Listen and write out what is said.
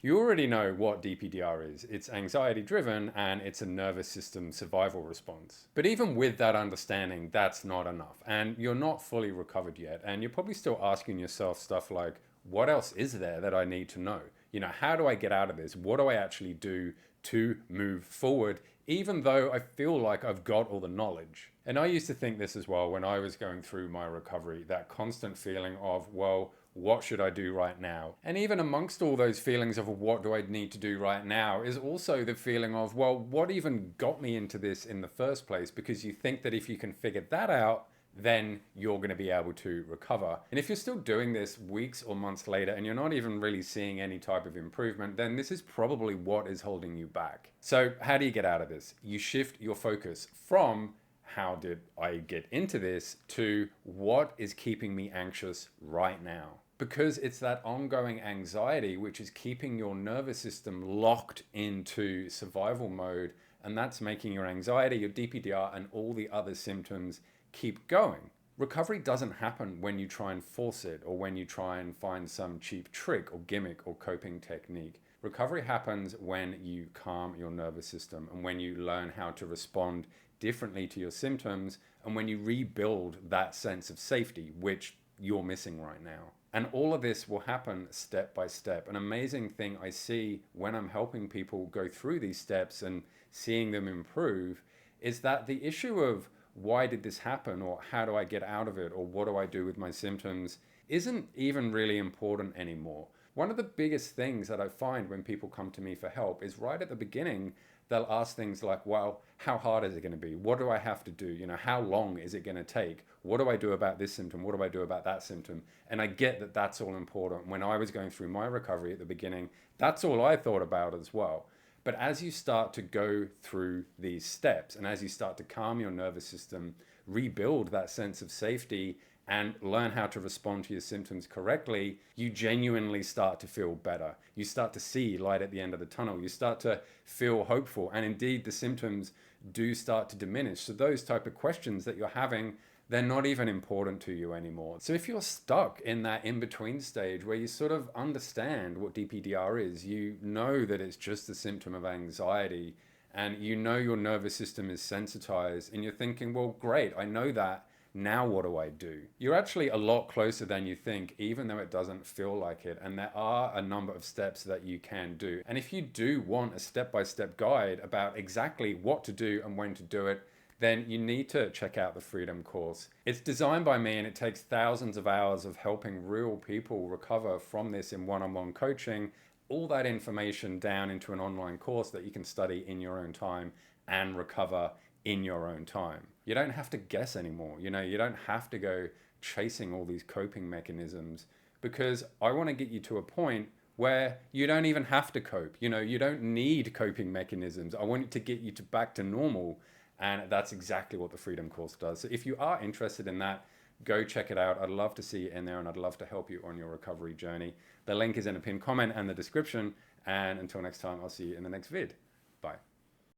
You already know what DPDR is. It's anxiety driven and it's a nervous system survival response. But even with that understanding, that's not enough. And you're not fully recovered yet. And you're probably still asking yourself stuff like, what else is there that I need to know? How do I get out of this? What do I actually do to move forward, even though I feel like I've got all the knowledge? And I used to think this as well when I was going through my recovery, that constant feeling of, well, what should I do right now? And even amongst all those feelings of what do I need to do right now is also the feeling of, well, what even got me into this in the first place? Because you think that if you can figure that out, then you're going to be able to recover. And if you're still doing this weeks or months later and you're not even really seeing any type of improvement, then this is probably what is holding you back. So how do you get out of this? You shift your focus from how did I get into this to what is keeping me anxious right now? Because it's that ongoing anxiety which is keeping your nervous system locked into survival mode, and that's making your anxiety, your DPDR, and all the other symptoms keep going. Recovery doesn't happen when you try and force it or when you try and find some cheap trick or gimmick or coping technique. Recovery happens when you calm your nervous system and when you learn how to respond differently to your symptoms and when you rebuild that sense of safety, which you're missing right now. And all of this will happen step by step. An amazing thing I see when I'm helping people go through these steps and seeing them improve is that the issue of why did this happen or how do I get out of it or what do I do with my symptoms isn't even really important anymore. One of the biggest things that I find when people come to me for help is right at the beginning, they'll ask things like, well, how hard is it going to be? What do I have to do? How long is it going to take? What do I do about this symptom? What do I do about that symptom? And I get that that's all important. When I was going through my recovery at the beginning, that's all I thought about as well. But as you start to go through these steps and as you start to calm your nervous system, rebuild that sense of safety and learn how to respond to your symptoms correctly, you genuinely start to feel better. You start to see light at the end of the tunnel. You start to feel hopeful. And indeed, the symptoms do start to diminish. So those type of questions that you're having, they're not even important to you anymore. So if you're stuck in that in-between stage where you sort of understand what DPDR is, you know that it's just a symptom of anxiety and you know your nervous system is sensitized and you're thinking, well, great, I know that. Now what do I do? You're actually a lot closer than you think, even though it doesn't feel like it. And there are a number of steps that you can do. And if you do want a step-by-step guide about exactly what to do and when to do it, then you need to check out the Freedom course. It's designed by me and it takes thousands of hours of helping real people recover from this in one-on-one coaching, all that information down into an online course that you can study in your own time and recover in your own time. You don't have to guess anymore. You don't have to go chasing all these coping mechanisms because I want to get you to a point where you don't even have to cope. You don't need coping mechanisms. I want to get you back to normal. And that's exactly what the Freedom course does. So if you are interested in that, go check it out. I'd love to see you in there and I'd love to help you on your recovery journey. The link is in a pinned comment and the description. And until next time, I'll see you in the next vid. Bye.